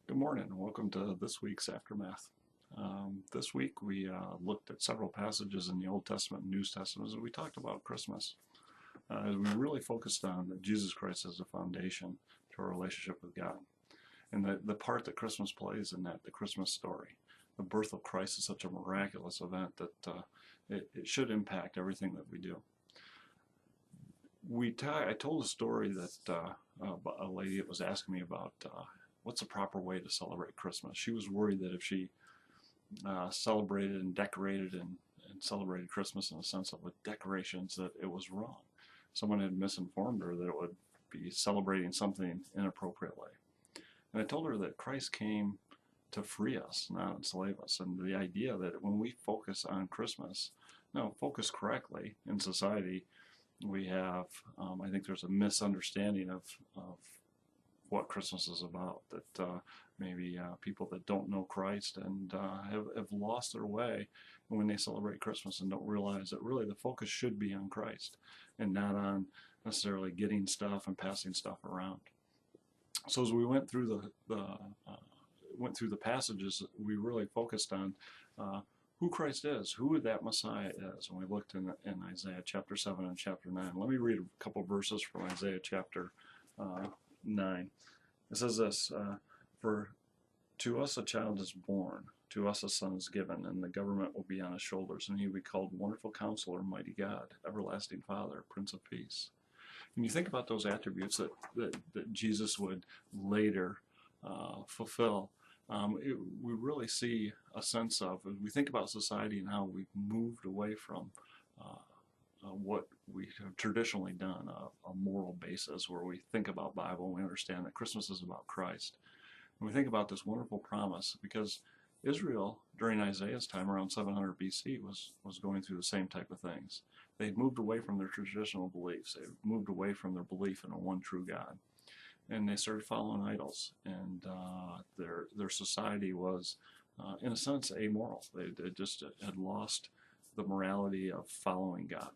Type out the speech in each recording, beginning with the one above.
Good morning and welcome to this week's Aftermath. This week we looked at several passages in the Old Testament and New Testament and we talked about Christmas. We really focused on Jesus Christ as a foundation to our relationship with God and the part that Christmas plays in that, the Christmas story. The birth of Christ is such a miraculous event that it should impact everything that we do. I told a story that a lady that was asking me about what's the proper way to celebrate Christmas. She was worried that if she celebrated and decorated and celebrated Christmas in the sense of with decorations, that it was wrong. Someone had misinformed her that it would be celebrating something inappropriately. And I told her that Christ came to free us, not enslave us. And the idea that when we focus on Christmas, focus correctly in society, we have, I think there's a misunderstanding of what Christmas is about, that maybe people that don't know Christ and have lost their way when they celebrate Christmas and don't realize that really the focus should be on Christ and not on necessarily getting stuff and passing stuff around. So as we went through the passages, we really focused on who Christ is, who that Messiah is. And we looked in Isaiah chapter 7 and chapter 9. Let me read a couple verses from Isaiah chapter 9. It says this, for to us a child is born, to us a son is given, and the government will be on his shoulders, and he will be called Wonderful Counselor, Mighty God, Everlasting Father, Prince of Peace. And you think about those attributes that Jesus would later fulfill. We really see a sense of, as we think about society and how we've moved away from what we have traditionally done, a moral basis where we think about Bible and we understand that Christmas is about Christ. And we think about this wonderful promise because Israel, during Isaiah's time around 700 BC, was going through the same type of things. They'd moved away from their traditional beliefs. They moved away from their belief in a one true God. And they started following idols. And their society was, in a sense, amoral. They just had lost the morality of following God.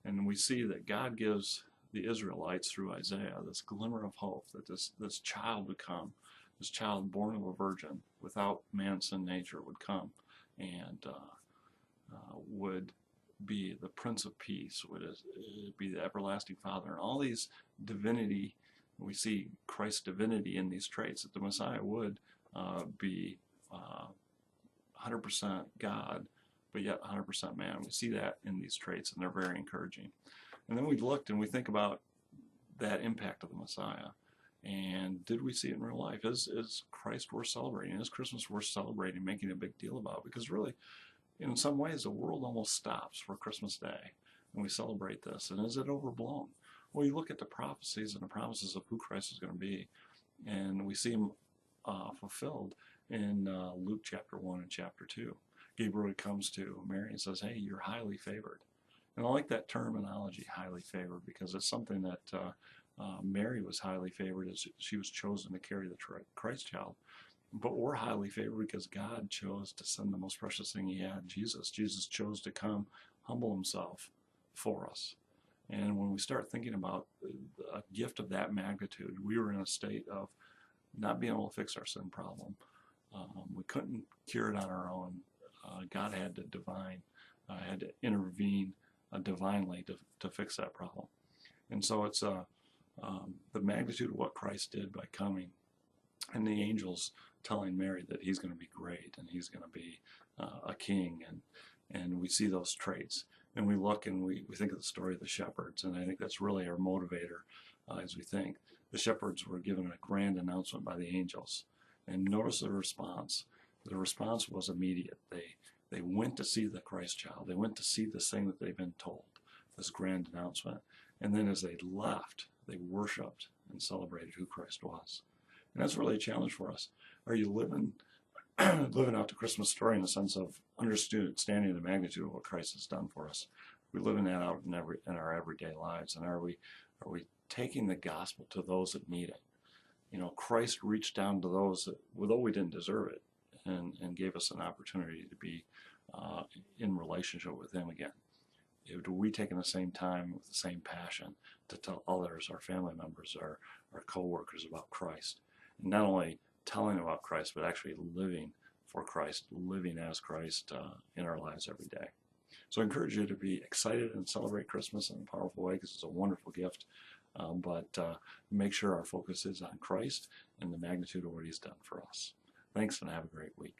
And we see that God gives the Israelites through Isaiah this glimmer of hope that this child would come, this child born of a virgin without man's sin nature would come and would be the Prince of Peace, would be the everlasting Father. And all these divinity, we see Christ's divinity in these traits, that the Messiah would be 100% God, but yet 100% man. We see that in these traits, and they're very encouraging. And then we looked and we think about that impact of the Messiah. And did we see it in real life? Is Christ worth celebrating? Is Christmas worth celebrating, making a big deal about? Because really, in some ways, the world almost stops for Christmas Day, and we celebrate this. And is it overblown? Well, you look at the prophecies and the promises of who Christ is going to be, and we see them fulfilled in Luke chapter 1 and chapter 2. Gabriel comes to Mary and says, hey, you're highly favored. And I like that terminology, highly favored, because it's something that Mary was highly favored as she was chosen to carry the Christ child. But we're highly favored because God chose to send the most precious thing he had, Jesus. Jesus chose to come, humble himself for us. And when we start thinking about a gift of that magnitude, we were in a state of not being able to fix our sin problem. We couldn't cure it on our own. God had to intervene divinely to fix that problem. And so it's the magnitude of what Christ did by coming, and the angels telling Mary that he's going to be great and he's going to be a king, and we see those traits. And we look and we think of the story of the shepherds, and I think that's really our motivator as we think. The shepherds were given a grand announcement by the angels. And notice the response. The response was immediate. They went to see the Christ child. They went to see this thing that they've been told, this grand announcement. And then as they left, they worshiped and celebrated who Christ was. And that's really a challenge for us. Are you living out the Christmas story in the sense of understanding the magnitude of what Christ has done for us? Are we living that out in our everyday lives? And are we taking the gospel to those that need it? You know, Christ reached down to those that, although we didn't deserve it, and gave us an opportunity to be in relationship with him again. Do we take in the same time with the same passion to tell others, our family members, our co-workers about Christ? And not only telling about Christ, but actually living for Christ, living as Christ in our lives every day. So I encourage you to be excited and celebrate Christmas in a powerful way, because it's a wonderful gift. But make sure our focus is on Christ and the magnitude of what He's done for us. Thanks, and have a great week.